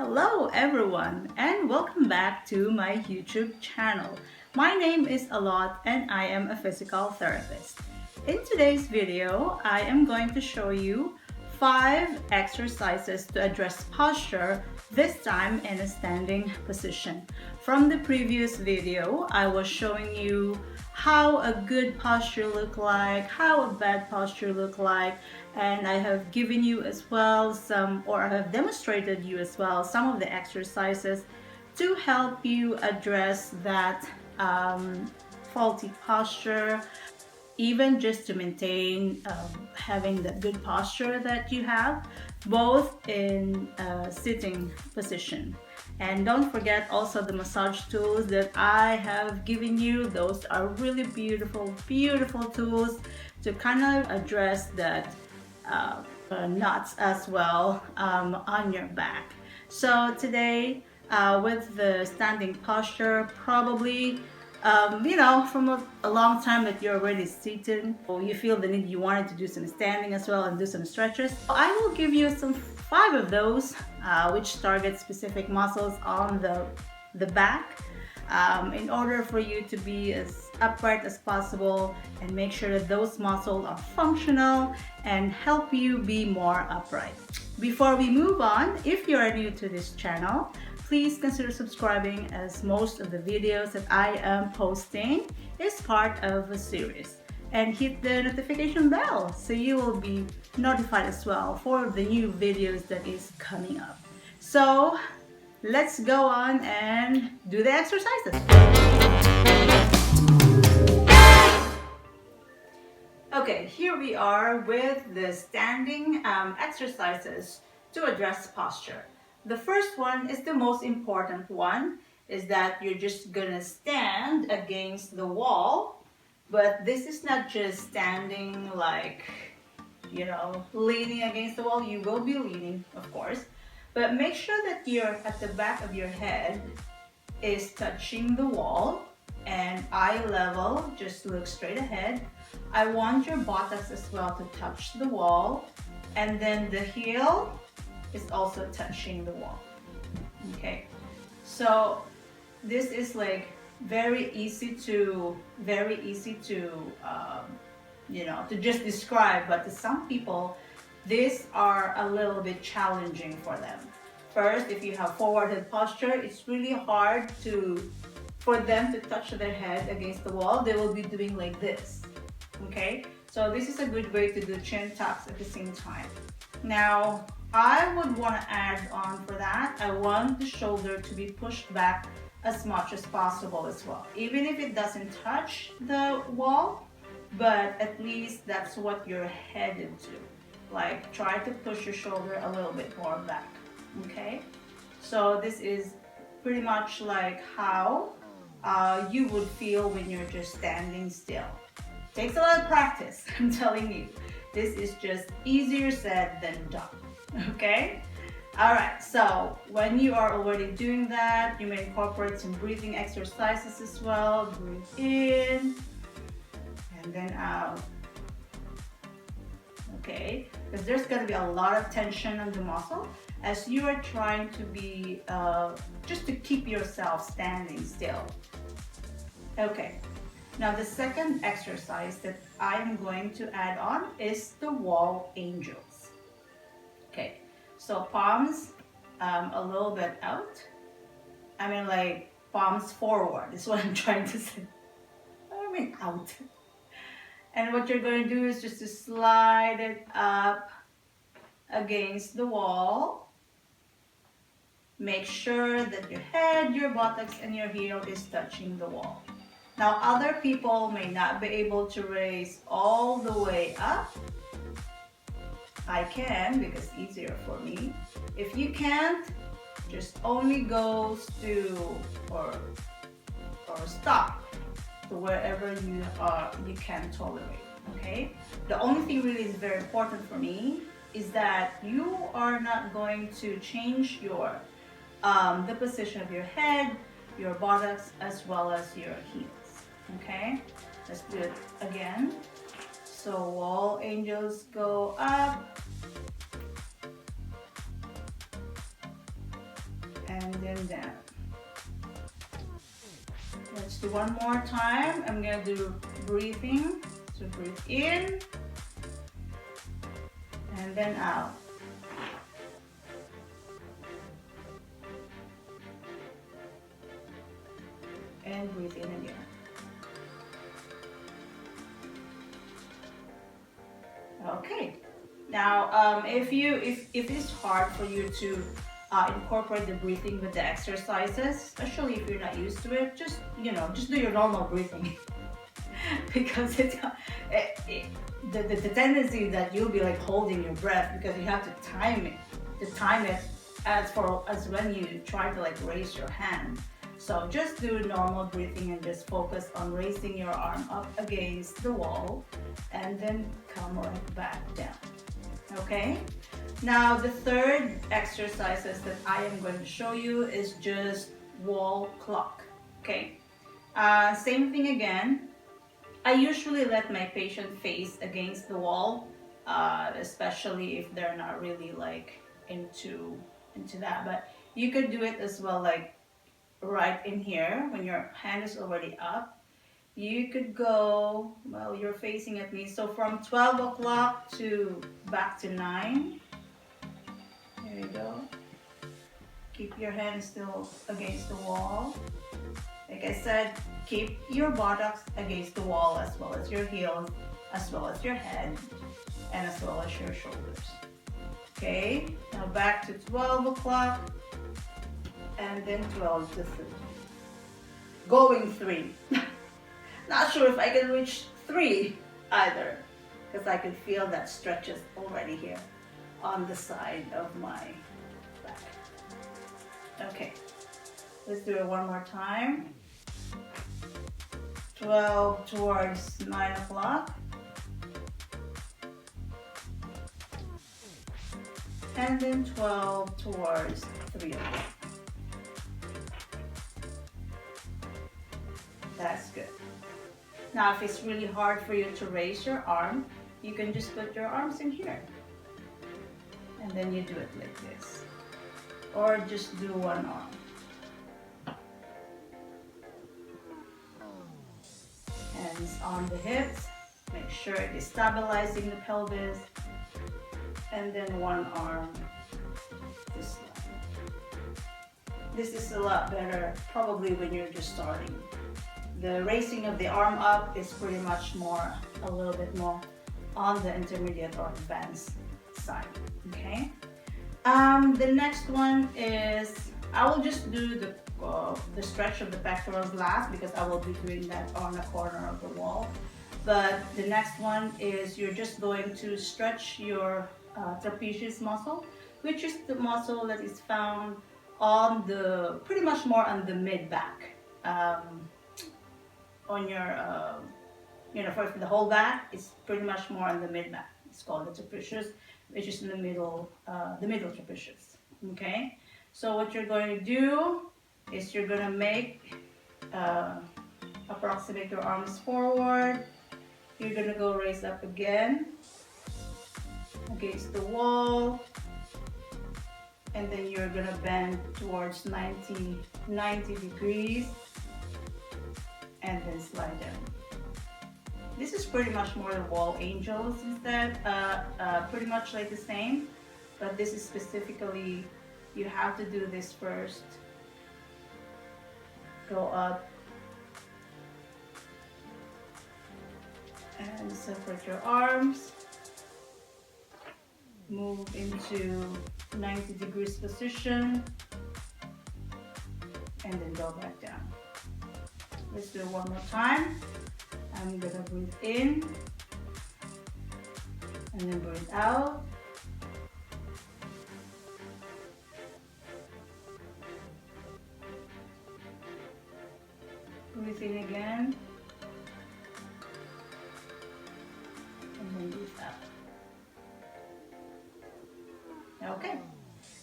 Hello everyone and welcome back to my YouTube channel. My name is Alotte and I am a physical therapist. In today's video, I am going to show you 5 exercises to address posture, this time in a standing position. From the previous video, I was showing you how a good posture look like, how a bad posture look like, and I have given you as well I have demonstrated you as well some of the exercises to help you address that faulty posture, even just to maintain having the good posture that you have, both in a sitting position. And don't forget also the massage tools that I have given you. Those are really beautiful, beautiful tools to kind of address that knots as well on your back. So today, with the standing posture, probably from a long time that you're already seated, or you feel the need, you wanted to do some standing as well and do some stretches. I will give you some 5 of those, which target specific muscles on the back, in order for you to be as upright as possible and make sure that those muscles are functional and help you be more upright. Before we move on, if you are new to this channel, please consider subscribing, as most of the videos that I am posting is part of a series. And hit the notification bell so you will be notified as well for the new videos that is coming up. So let's go on and do the exercises. Okay, here we are with the standing exercises to address posture. The first one is the most important one, is that you're just gonna stand against the wall, but this is not just standing like, leaning against the wall. You will be leaning, of course, but make sure that you're at the back of your head is touching the wall and eye level, just look straight ahead. I want your buttocks as well to touch the wall, and then the heel is also touching the wall. Okay, so this is like very easy to to just describe, but to some people these are a little bit challenging for them. First, if you have forward head posture, it's really hard for them to touch their head against the wall. They will be doing like this. Okay, so this is a good way to do chin tucks at the same time. Now, I would want to add on for that, I want the shoulder to be pushed back as much as possible as well. Even if it doesn't touch the wall, but at least that's what you're headed to. Like, try to push your shoulder a little bit more back, okay? So this is pretty much like how you would feel when you're just standing still. Takes a lot of practice, I'm telling you. This is just easier said than done, okay? All right, so when you are already doing that, you may incorporate some breathing exercises as well. Breathe in and then out. Okay, because there's going to be a lot of tension on the muscle as you are trying to be, just to keep yourself standing still. Okay, now the second exercise that I am going to add on is the wall angels. Okay, so palms a little bit out. I mean, like palms forward is what I'm trying to say. I mean out. And what you're going to do is just to slide it up against the wall. Make sure that your head, your buttocks, and your heel is touching the wall. Now, other people may not be able to raise all the way up. I can, because it's easier for me. If you can't, just only goes to or stop to wherever you can tolerate. Okay, the only thing really is very important for me is that you are not going to change your the position of your head, your buttocks, as well as your heels. Okay, let's do it again. So wall angels, go up and then down. Let's do one more time. I'm gonna do breathing. So breathe in and then out. And breathe in again. Okay. Now, if it's hard for you to incorporate the breathing with the exercises, especially if you're not used to it, just do your normal breathing. Because the tendency that you'll be like holding your breath because you have to time it as when you try to like raise your hand. So just do normal breathing and just focus on raising your arm up against the wall and then come right back down. Okay? Now the third exercises that I am going to show you is just wall clock. Okay? Same thing again. I usually let my patient face against the wall, especially if they're not really like into that. But you could do it as well, like right in here when your hand is already up. You could go, well, you're facing at me, so from 12 o'clock to back to 9. There you go. Keep your hand still against the wall. Like I said, keep your buttocks against the wall as well as your heels, as well as your head, and as well as your shoulders. Okay, now back to 12 o'clock, and then 12 to 3. Going 3. Not sure if I can reach 3 either, because I can feel that stretches already here on the side of my back. Okay, let's do it one more time. 12 towards 9 o'clock. And then 12 towards 3 o'clock. That's good. Now, if it's really hard for you to raise your arm, you can just put your arms in here. And then you do it like this. Or just do one arm. Hands on the hips. Make sure it is stabilizing the pelvis. And then one arm this way. This is a lot better probably when you're just starting. The raising of the arm up is pretty much a little bit more on the intermediate or advanced side. Okay. The next one is, I will just do the stretch of the pectorals last because I will be doing that on the corner of the wall. But the next one is you're just going to stretch your trapezius muscle, which is the muscle that is found on pretty much more on the mid back. On your, for the whole back, it's pretty much more on the mid back. It's called the trapezius, which is in the middle trapezius. Okay, so what you're going to do is you're going to approximate your arms forward. You're going to go raise up again against the wall, and then you're going to bend towards 90 degrees and then slide down. This is pretty much more the wall angels instead, pretty much like the same, but this is specifically, you have to do this first. Go up and separate your arms. Move into 90 degrees position and then go back down. Let's do it one more time. I'm gonna breathe in and then breathe out. Breathe in again and then breathe out. Okay,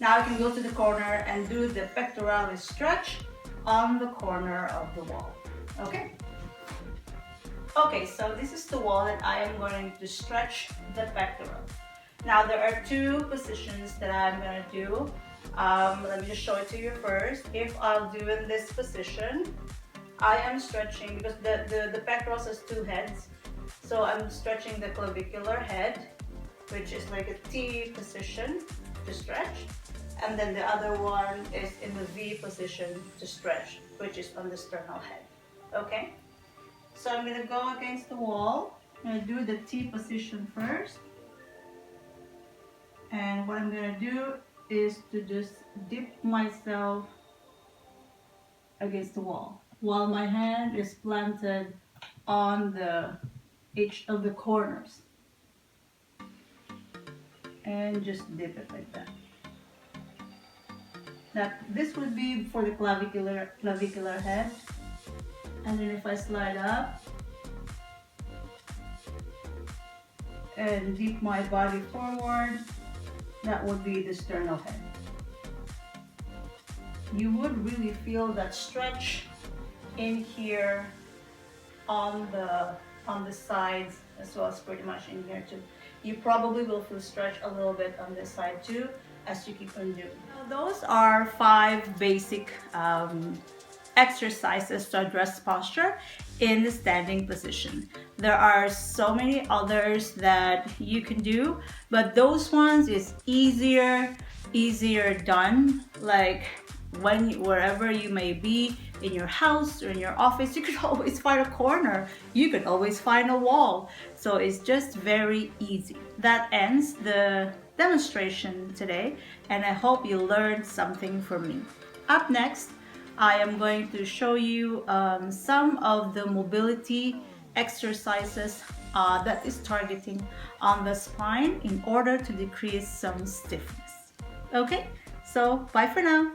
now I can go to the corner and do the pectoralis stretch on the corner of the wall. Okay? Okay, so this is the wall that I am going to stretch the pectoral. Now there are 2 positions that I'm going to do. Let me just show it to you first. If I'll do in this position, I am stretching because the pectorals has two heads. So I'm stretching the clavicular head, which is like a T position to stretch. And then the other one is in the V position to stretch, which is on the sternal head. Okay? So I'm going to go against the wall. I'm going to do the T position first. And what I'm going to do is to just dip myself against the wall while my hand is planted on each of the corners. And just dip it like that. Now, this would be for the clavicular head. And then if I slide up and dip my body forward, that would be the sternal head. You would really feel that stretch in here on the sides, as well as pretty much in here too. You probably will feel stretch a little bit on this side too as you keep on doing. Now, those are 5 basic exercises to address posture in the standing position. There are so many others that you can do, but those ones is easier done. Like wherever you may be, in your house or in your office, you could always find a corner. You could always find a wall. So it's just very easy. That ends the demonstration today, and I hope you learned something from me. Up next, I am going to show you some of the mobility exercises that is targeting on the spine in order to decrease some stiffness. Okay, so bye for now.